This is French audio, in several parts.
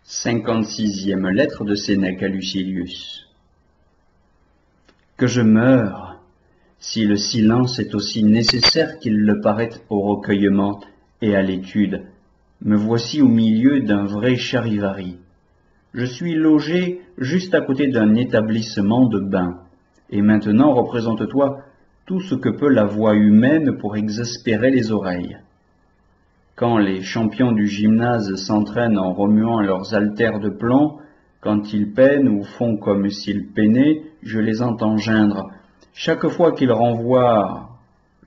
56e lettre de Sénèque à Lucilius. Que je meure, si le silence est aussi nécessaire qu'il le paraît au recueillement et à l'étude, me voici au milieu d'un vrai charivari. Je suis logé juste à côté d'un établissement de bains, et maintenant représente-toi tout ce que peut la voix humaine pour exaspérer les oreilles. Quand les champions du gymnase s'entraînent en remuant leurs haltères de plomb, quand ils peinent ou font comme s'ils peinaient, je les entends geindre. Chaque fois qu'ils renvoient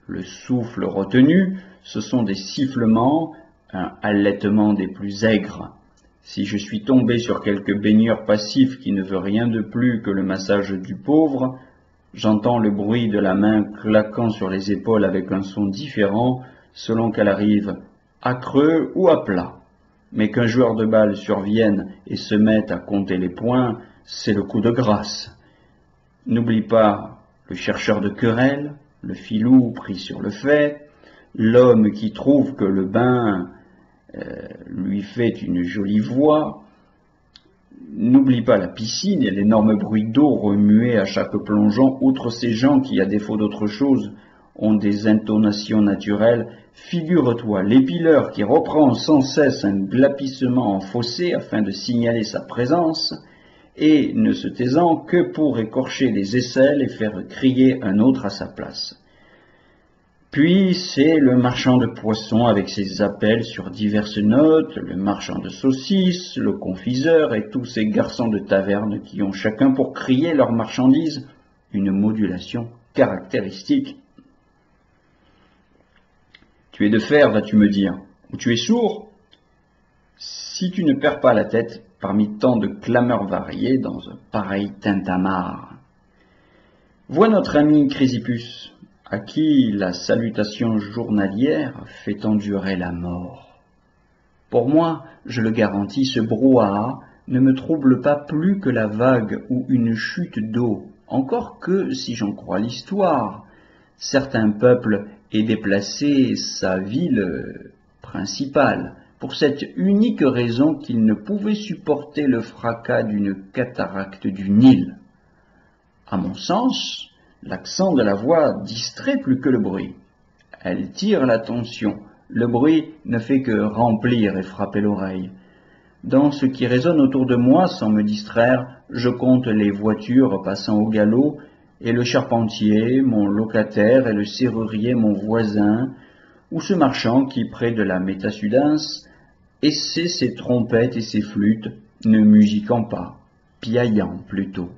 le souffle retenu, ce sont des sifflements, un halètement des plus aigres. Si je suis tombé sur quelque baigneur passif qui ne veut rien de plus que le massage du pauvre, j'entends le bruit de la main claquant sur les épaules avec un son différent selon qu'elle arrive à creux ou à plat. Mais qu'un joueur de balle survienne et se mette à compter les points, c'est le coup de grâce. N'oublie pas le chercheur de querelles, le filou pris sur le fait, l'homme qui trouve que le bain lui fait une jolie voix. N'oublie pas la piscine et l'énorme bruit d'eau remué à chaque plongeon, outre ces gens qui, à défaut d'autre chose, ont des intonations naturelles. Figure-toi l'épileur qui reprend sans cesse un glapissement en fossé afin de signaler sa présence, et ne se taisant que pour écorcher les aisselles et faire crier un autre à sa place. Puis c'est le marchand de poissons avec ses appels sur diverses notes, le marchand de saucisses, le confiseur et tous ces garçons de taverne qui ont chacun pour crier leur marchandise une modulation caractéristique. Tu es de fer, vas-tu me dire, ou tu es sourd? Si tu ne perds pas la tête parmi tant de clameurs variées dans un pareil tintamarre. Vois notre ami Chrysippus, à qui la salutation journalière fait endurer la mort. Pour moi, je le garantis, ce brouhaha ne me trouble pas plus que la vague ou une chute d'eau, encore que, si j'en crois l'histoire, certains peuples aient déplacé sa ville principale, pour cette unique raison qu'ils ne pouvaient supporter le fracas d'une cataracte du Nil. À mon sens, l'accent de la voix distrait plus que le bruit. Elle tire l'attention. Le bruit ne fait que remplir et frapper l'oreille. Dans ce qui résonne autour de moi, sans me distraire, je compte les voitures passant au galop, et le charpentier, mon locataire, et le serrurier, mon voisin, ou ce marchand qui, près de la Métasudens, essaie ses trompettes et ses flûtes, ne musiquant pas, piaillant plutôt.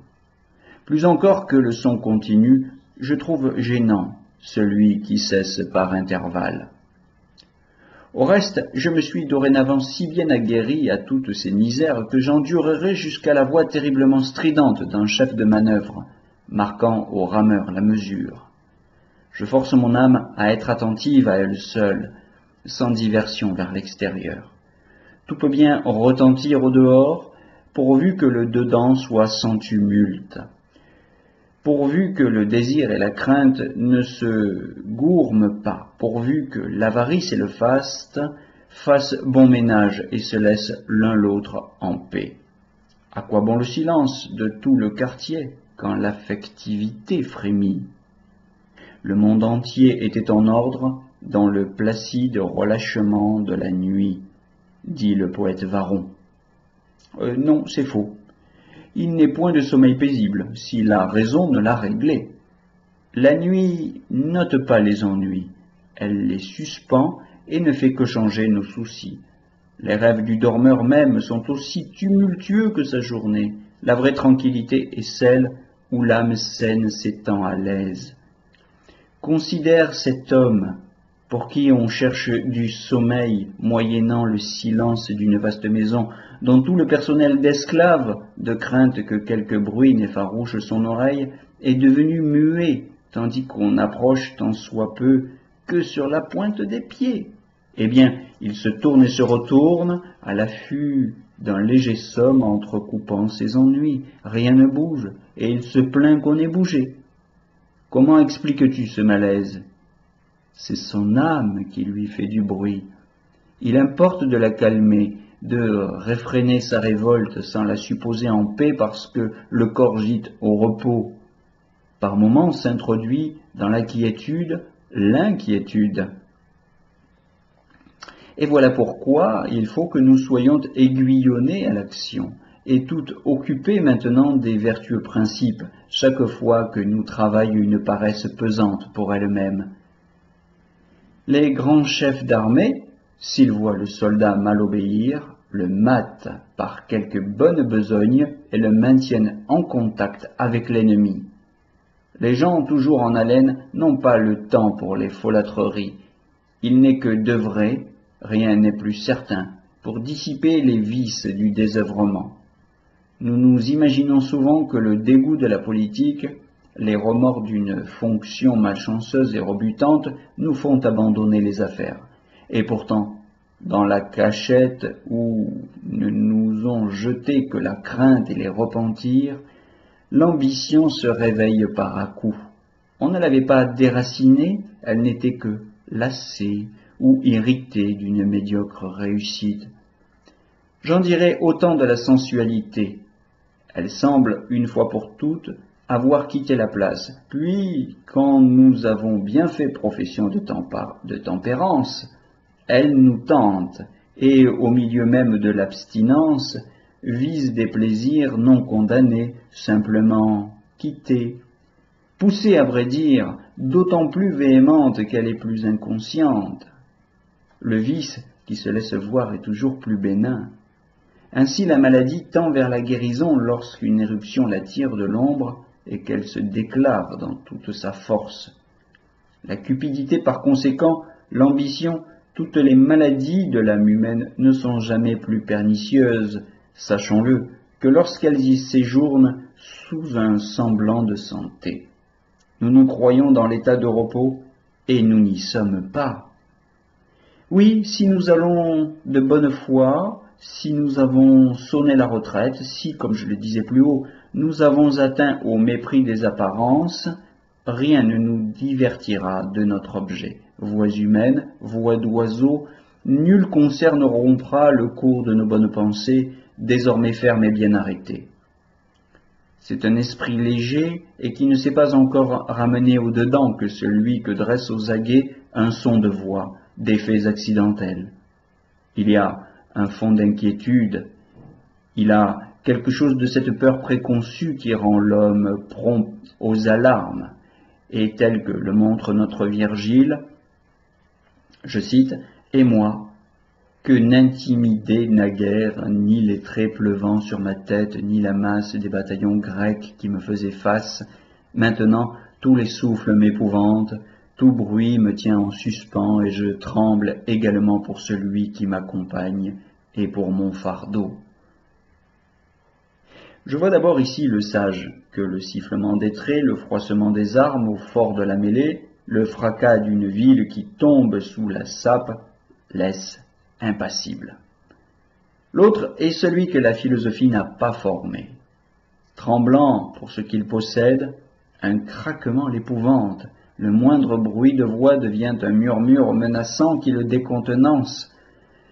Plus encore que le son continu, je trouve gênant celui qui cesse par intervalles. Au reste, je me suis dorénavant si bien aguerri à toutes ces misères que j'endurerai jusqu'à la voix terriblement stridente d'un chef de manœuvre, marquant aux rameurs la mesure. Je force mon âme à être attentive à elle seule, sans diversion vers l'extérieur. Tout peut bien retentir au dehors, pourvu que le dedans soit sans tumulte. Pourvu que le désir et la crainte ne se gourment pas, pourvu que l'avarice et le faste fassent bon ménage et se laissent l'un l'autre en paix. À quoi bon le silence de tout le quartier quand l'affectivité frémit? Le monde entier était en ordre dans le placide relâchement de la nuit, dit le poète Varron. Non, c'est faux. Il n'est point de sommeil paisible, si la raison ne l'a réglé. La nuit note pas les ennuis, elle les suspend et ne fait que changer nos soucis. Les rêves du dormeur même sont aussi tumultueux que sa journée. La vraie tranquillité est celle où l'âme saine s'étend à l'aise. Considère cet homme pour qui on cherche du sommeil moyennant le silence d'une vaste maison, dont tout le personnel d'esclaves, de crainte que quelque bruit n'effarouche son oreille, est devenu muet, tandis qu'on approche tant soit peu que sur la pointe des pieds. Eh bien, il se tourne et se retourne à l'affût d'un léger somme entrecoupant ses ennuis. Rien ne bouge, et il se plaint qu'on ait bougé. Comment expliques-tu ce malaise? C'est son âme qui lui fait du bruit. Il importe de la calmer, de réfréner sa révolte sans la supposer en paix parce que le corps gîte au repos. Par moments s'introduit dans la quiétude l'inquiétude. Et voilà pourquoi il faut que nous soyons aiguillonnés à l'action et tout occupés maintenant des vertueux principes chaque fois que nous travaillons une paresse pesante pour elle-même. Les grands chefs d'armée, s'ils voient le soldat mal obéir, le matent par quelque bonne besogne et le maintiennent en contact avec l'ennemi. Les gens toujours en haleine n'ont pas le temps pour les folâtreries. Il n'est que d'œuvrer, rien n'est plus certain, pour dissiper les vices du désœuvrement. Nous nous imaginons souvent que le dégoût de la politique, les remords d'une fonction malchanceuse et rebutante nous font abandonner les affaires. Et pourtant, dans la cachette où ne nous ont jeté que la crainte et les repentirs, l'ambition se réveille par à-coups. On ne l'avait pas déracinée, elle n'était que lassée ou irritée d'une médiocre réussite. J'en dirais autant de la sensualité. Elle semble, une fois pour toutes, avoir quitté la place. Puis, quand nous avons bien fait profession de tempérance, elle nous tente, et au milieu même de l'abstinence, vise des plaisirs non condamnés, simplement quittés. Poussée, à vrai dire, d'autant plus véhémente qu'elle est plus inconsciente. Le vice qui se laisse voir est toujours plus bénin. Ainsi la maladie tend vers la guérison lorsqu'une éruption la tire de l'ombre et qu'elle se déclare dans toute sa force. La cupidité, par conséquent, l'ambition, toutes les maladies de l'âme humaine ne sont jamais plus pernicieuses, sachons-le, que lorsqu'elles y séjournent sous un semblant de santé. Nous nous croyons dans l'état de repos et nous n'y sommes pas. Oui, si nous allons de bonne foi, si nous avons sonné la retraite, si, comme je le disais plus haut, nous avons atteint au mépris des apparences, rien ne nous divertira de notre objet. Voix humaines, voix d'oiseaux, nul concert ne rompra le cours de nos bonnes pensées, désormais fermes et bien arrêtées. C'est un esprit léger et qui ne s'est pas encore ramené au-dedans que celui que dresse aux aguets un son de voix, d'effets accidentels. Il y a un fond d'inquiétude, il a quelque chose de cette peur préconçue qui rend l'homme prompt aux alarmes, et tel que le montre notre Virgile, je cite, « Et moi, que n'intimidaient naguère ni les traits pleuvant sur ma tête, ni la masse des bataillons grecs qui me faisaient face, maintenant tous les souffles m'épouvantent, tout bruit me tient en suspens et je tremble également pour celui qui m'accompagne et pour mon fardeau. » Je vois d'abord ici le sage, que le sifflement des traits, le froissement des armes au fort de la mêlée, le fracas d'une ville qui tombe sous la sape, laisse impassible. L'autre est celui que la philosophie n'a pas formé. Tremblant pour ce qu'il possède, un craquement l'épouvante, le moindre bruit de voix devient un murmure menaçant qui le décontenance.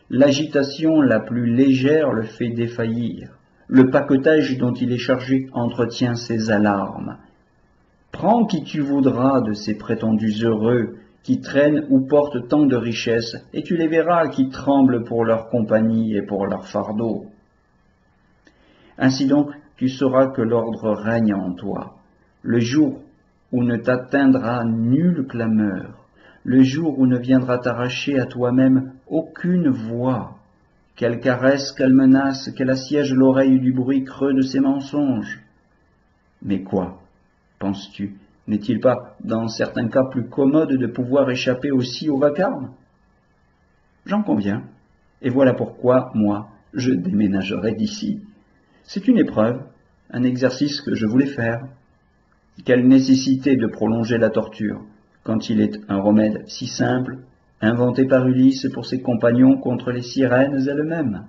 L'agitation la plus légère le fait défaillir. Le paquetage dont il est chargé entretient ses alarmes. Prends qui tu voudras de ces prétendus heureux qui traînent ou portent tant de richesses, et tu les verras qui tremblent pour leur compagnie et pour leur fardeau. Ainsi donc, tu sauras que l'ordre règne en toi. Le jour où ne t'atteindra nulle clameur, le jour où ne viendra t'arracher à toi-même aucune voix, qu'elle caresse, qu'elle menace, qu'elle assiège l'oreille du bruit creux de ses mensonges. Mais quoi, penses-tu, n'est-il pas, dans certains cas, plus commode de pouvoir échapper aussi au vacarme? J'en conviens, et voilà pourquoi, moi, je déménagerai d'ici. C'est une épreuve, un exercice que je voulais faire. Quelle nécessité de prolonger la torture, quand il est un remède si simple, inventé par Ulysse pour ses compagnons contre les sirènes elles-mêmes.